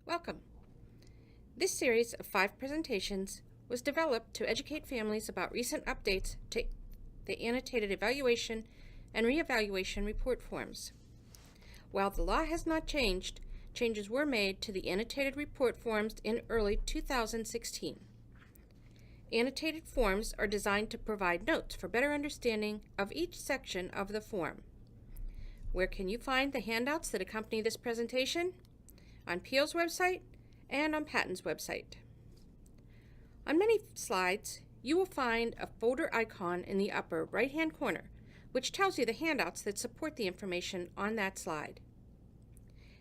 Welcome. This series of 5 presentations was developed to educate families about recent updates to the Annotated Evaluation and Reevaluation report forms. While the law has not changed, changes were made to the annotated report forms in early 2016. Annotated forms are designed to provide notes for better understanding of each section of the form. Where can you find the handouts that accompany this presentation? On Peel's website and on Patton's website. On many slides, you will find a folder icon in the upper right-hand corner, which tells you the handouts that support the information on that slide.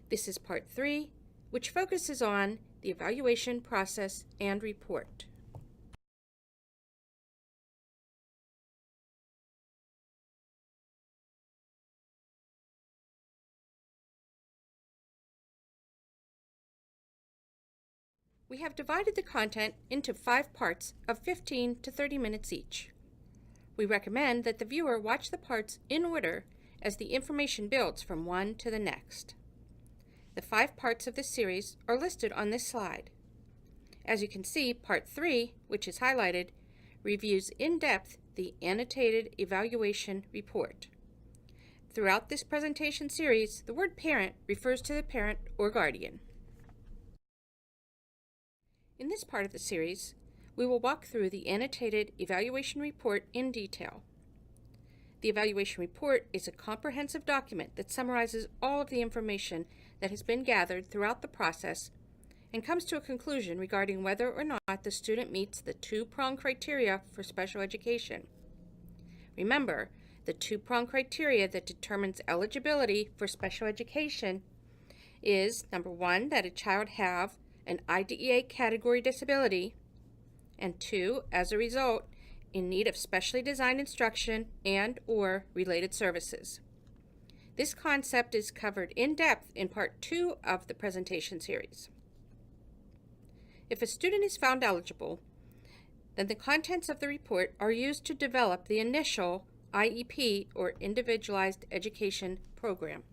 This is Part 3, which focuses on the evaluation process and report. We have divided the content into 5 parts of 15 to 30 minutes each. We recommend that the viewer watch the parts in order as the information builds from one to the next. The 5 parts of this series are listed on this slide. As you can see, Part 3, which is highlighted, reviews in depth the Annotated Evaluation Report. Throughout this presentation series, the word parent refers to the parent or guardian. In this part of the series, we will walk through the Annotated Evaluation Report in detail. The Evaluation Report is a comprehensive document that summarizes all of the information that has been gathered throughout the process and comes to a conclusion regarding whether or not the student meets the 2-pronged criteria for special education. Remember, the 2-pronged criteria that determines eligibility for special education is, number 1, that a child have an IDEA category disability, and 2, as a result, in need of specially designed instruction and/or related services. This concept is covered in depth in Part 2 of the presentation series. If a student is found eligible, then the contents of the report are used to develop the initial IEP or Individualized Education Program.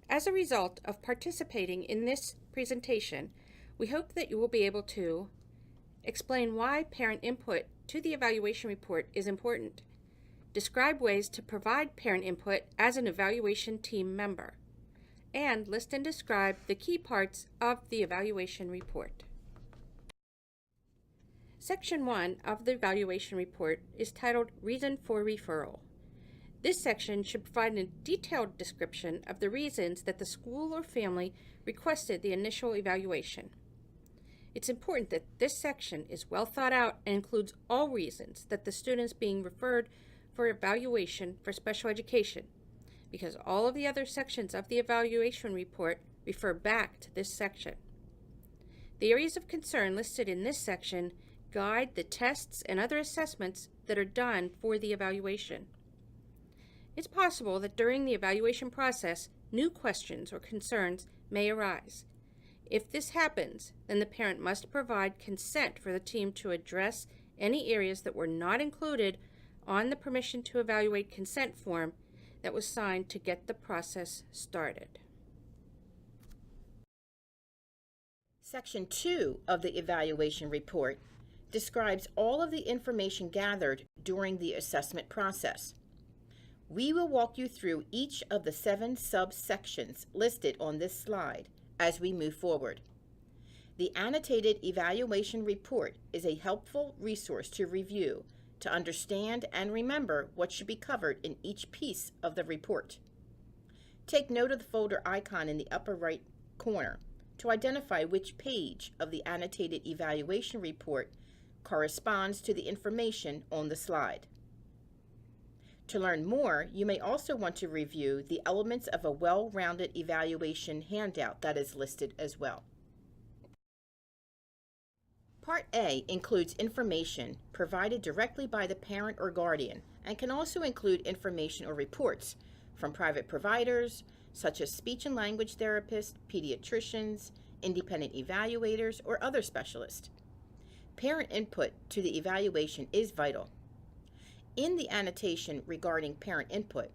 As a result of participating in this presentation, we hope that you will be able to explain why parent input to the evaluation report is important, describe ways to provide parent input as an evaluation team member, and list and describe the key parts of the evaluation report. Section 1 of the evaluation report is titled Reason for Referral. This section should provide a detailed description of the reasons that the school or family requested the initial evaluation. It's important that this section is well thought out and includes all reasons that the student is being referred for evaluation for special education, because all of the other sections of the evaluation report refer back to this section. The areas of concern listed in this section guide the tests and other assessments that are done for the evaluation. It's possible that during the evaluation process, new questions or concerns may arise. If this happens, then the parent must provide consent for the team to address any areas that were not included on the permission to evaluate consent form that was signed to get the process started. Section 2 of the evaluation report describes all of the information gathered during the assessment process. We will walk you through each of the 7 subsections listed on this slide as we move forward. The Annotated Evaluation Report is a helpful resource to review, to understand and remember what should be covered in each piece of the report. Take note of the folder icon in the upper right corner to identify which page of the Annotated Evaluation Report corresponds to the information on the slide. To learn more, you may also want to review the elements of a well-rounded evaluation handout that is listed as well. Part A includes information provided directly by the parent or guardian and can also include information or reports from private providers such as speech and language therapists, pediatricians, independent evaluators, or other specialists. Parent input to the evaluation is vital. In the annotation regarding parent input,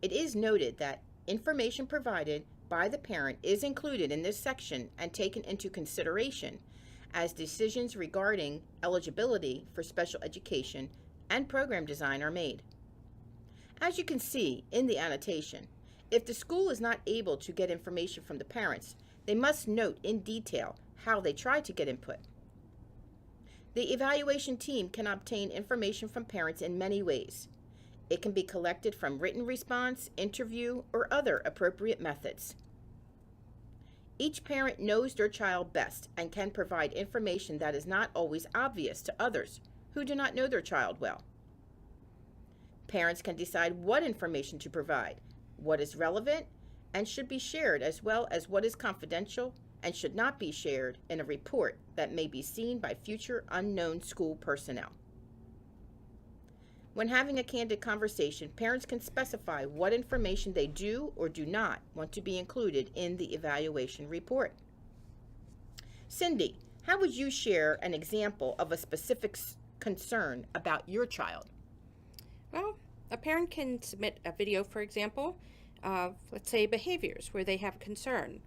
it is noted that information provided by the parent is included in this section and taken into consideration as decisions regarding eligibility for special education and program design are made. As you can see in the annotation, if the school is not able to get information from the parents, they must note in detail how they try to get input. The evaluation team can obtain information from parents in many ways. It can be collected from written response, interview, or other appropriate methods. Each parent knows their child best and can provide information that is not always obvious to others who do not know their child well. Parents can decide what information to provide, what is relevant and should be shared, as well as what is confidential and should not be shared in a report that may be seen by future unknown school personnel. When having a candid conversation, parents can specify what information they do or do not want to be included in the evaluation report. Cindy, how would you share an example of a specific concern about your child? Well, a parent can submit a video, for example, of, let's say, behaviors where they have concern.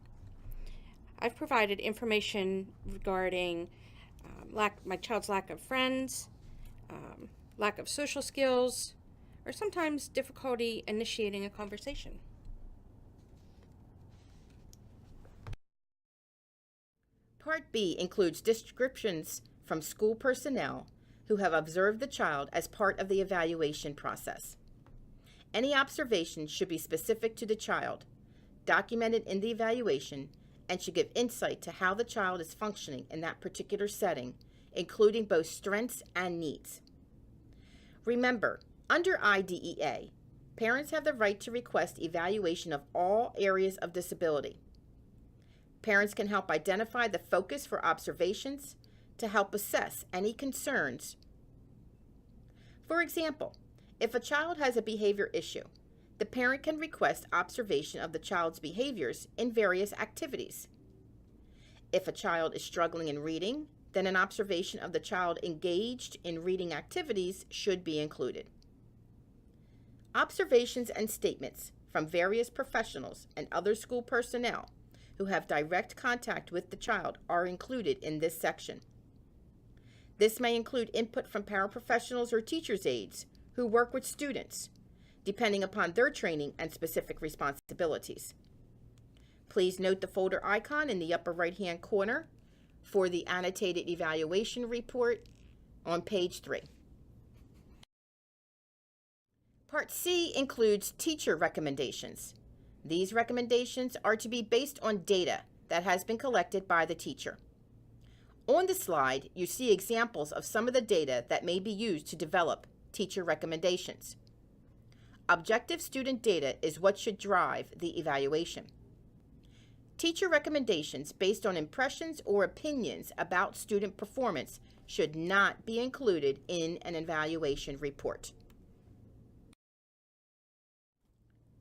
I've provided information regarding my child's lack of friends, lack of social skills, or sometimes difficulty initiating a conversation. Part B includes descriptions from school personnel who have observed the child as part of the evaluation process. Any observations should be specific to the child, documented in the evaluation, and should give insight to how the child is functioning in that particular setting, including both strengths and needs. Remember, under IDEA, parents have the right to request evaluation of all areas of disability. Parents can help identify the focus for observations to help assess any concerns. For example, if a child has a behavior issue, the parent can request observation of the child's behaviors in various activities. If a child is struggling in reading, then an observation of the child engaged in reading activities should be included. Observations and statements from various professionals and other school personnel who have direct contact with the child are included in this section. This may include input from paraprofessionals or teachers' aides who work with students, depending upon their training and specific responsibilities. Please note the folder icon in the upper right-hand corner for the annotated evaluation report on page 3. Part C includes teacher recommendations. These recommendations are to be based on data that has been collected by the teacher. On the slide, you see examples of some of the data that may be used to develop teacher recommendations. Objective student data is what should drive the evaluation. Teacher recommendations based on impressions or opinions about student performance should not be included in an evaluation report.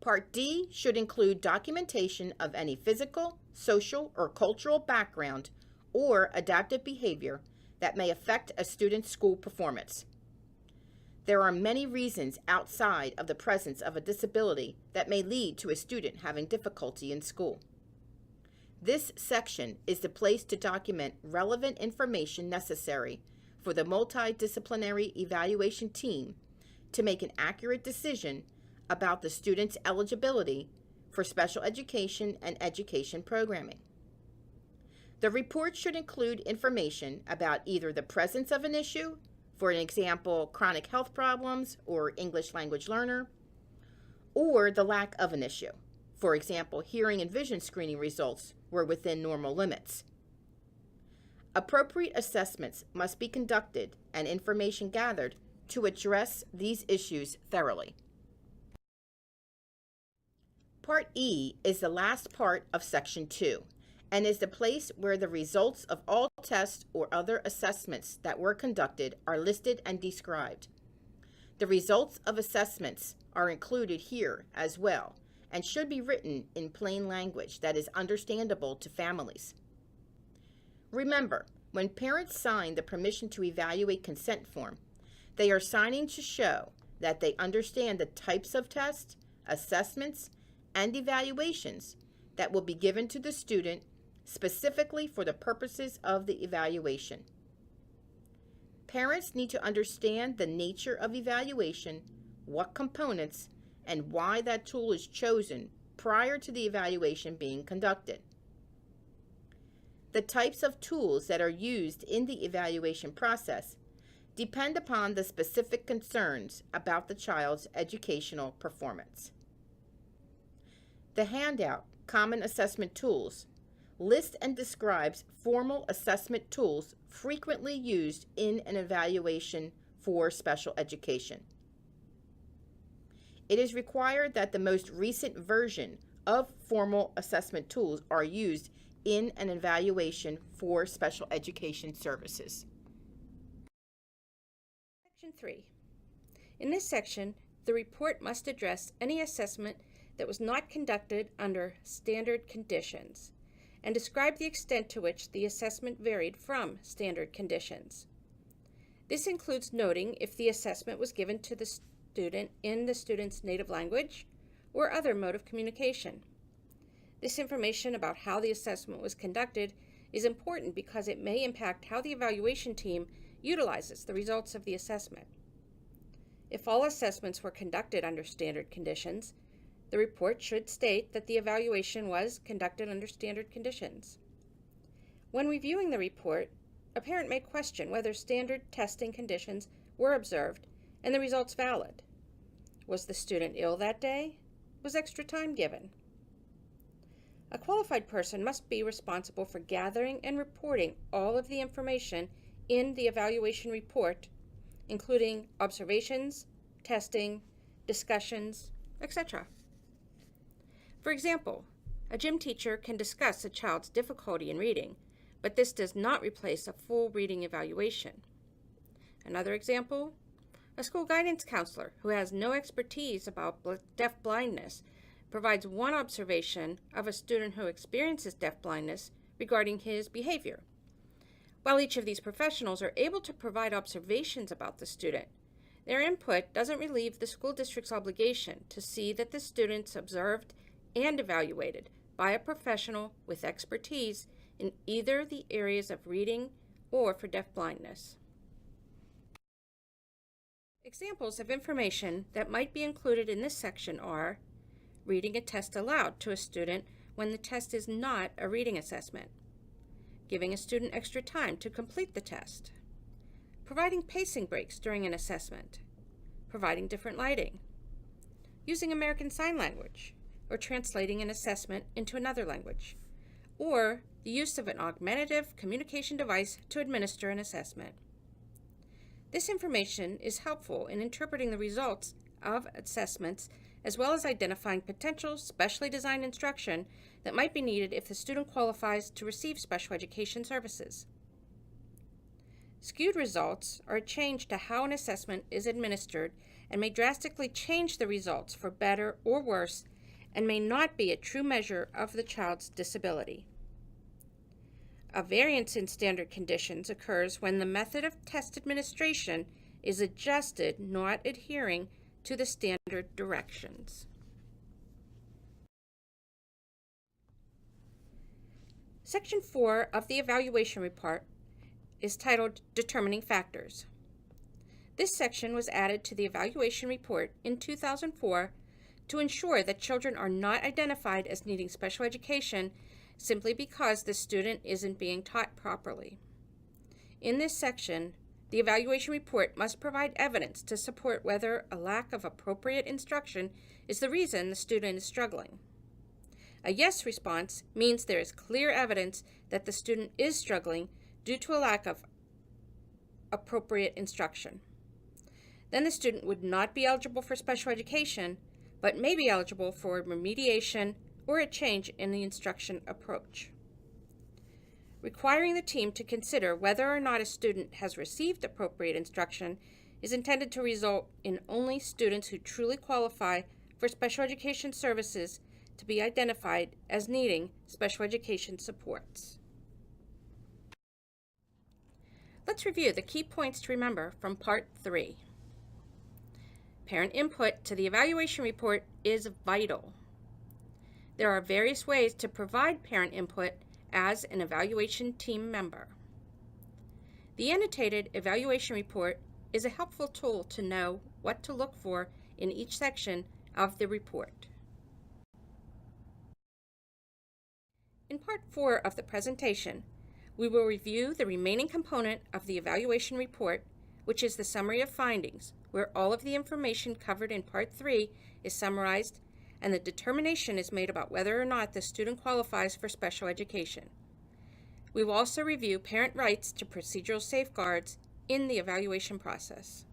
Part D should include documentation of any physical, social, or cultural background or adaptive behavior that may affect a student's school performance. There are many reasons outside of the presence of a disability that may lead to a student having difficulty in school. This section is the place to document relevant information necessary for the multidisciplinary evaluation team to make an accurate decision about the student's eligibility for special education and education programming. The report should include information about either the presence of an issue, for an example, chronic health problems or English language learner, or the lack of an issue, for example, hearing and vision screening results were within normal limits. Appropriate assessments must be conducted and information gathered to address these issues thoroughly. Part E is the last part of Section 2 and is the place where the results of all tests or other assessments that were conducted are listed and described. The results of assessments are included here as well and should be written in plain language that is understandable to families. Remember, when parents sign the permission to evaluate consent form, they are signing to show that they understand the types of tests, assessments, and evaluations that will be given to the student specifically for the purposes of the evaluation. Parents need to understand the nature of evaluation, what components, and why that tool is chosen prior to the evaluation being conducted. The types of tools that are used in the evaluation process depend upon the specific concerns about the child's educational performance. The handout, Common Assessment Tools, lists and describes formal assessment tools frequently used in an evaluation for special education. It is required that the most recent version of formal assessment tools are used in an evaluation for special education services. Section 3. In this section, the report must address any assessment that was not conducted under standard conditions and describe the extent to which the assessment varied from standard conditions. This includes noting if the assessment was given to the student in the student's native language or other mode of communication. This information about how the assessment was conducted is important because it may impact how the evaluation team utilizes the results of the assessment. If all assessments were conducted under standard conditions, the report should state that the evaluation was conducted under standard conditions. When reviewing the report, a parent may question whether standard testing conditions were observed and the results valid. Was the student ill that day? Was extra time given? A qualified person must be responsible for gathering and reporting all of the information in the evaluation report, including observations, testing, discussions, etc. For example, a gym teacher can discuss a child's difficulty in reading, but this does not replace a full reading evaluation. Another example, a school guidance counselor who has no expertise about deafblindness provides one observation of a student who experiences deafblindness regarding his behavior. While each of these professionals are able to provide observations about the student, their input doesn't relieve the school district's obligation to see that the student's observed and evaluated by a professional with expertise in either the areas of reading or for deafblindness. Examples of information that might be included in this section are reading a test aloud to a student when the test is not a reading assessment, giving a student extra time to complete the test, providing pacing breaks during an assessment, providing different lighting, using American Sign Language, or translating an assessment into another language, or the use of an augmentative communication device to administer an assessment. This information is helpful in interpreting the results of assessments as well as identifying potential specially designed instruction that might be needed if the student qualifies to receive special education services. Skewed results are a change to how an assessment is administered and may drastically change the results for better or worse and may not be a true measure of the child's disability. A variance in standard conditions occurs when the method of test administration is adjusted, not adhering to the standard directions. Section 4 of the evaluation report is titled Determining Factors. This section was added to the evaluation report in 2004 to ensure that children are not identified as needing special education simply because the student isn't being taught properly. In this section, the evaluation report must provide evidence to support whether a lack of appropriate instruction is the reason the student is struggling. A yes response means there is clear evidence that the student is struggling due to a lack of appropriate instruction. Then the student would not be eligible for special education, but may be eligible for remediation or a change in the instruction approach. Requiring the team to consider whether or not a student has received appropriate instruction is intended to result in only students who truly qualify for special education services to be identified as needing special education supports. Let's review the key points to remember from Part 3. Parent input to the evaluation report is vital. There are various ways to provide parent input as an evaluation team member. The Annotated Evaluation Report is a helpful tool to know what to look for in each section of the report. In Part 4 of the presentation, we will review the remaining component of the evaluation report, which is the summary of findings, where all of the information covered in Part 3 is summarized and the determination is made about whether or not the student qualifies for special education. We will also review parent rights to procedural safeguards in the evaluation process.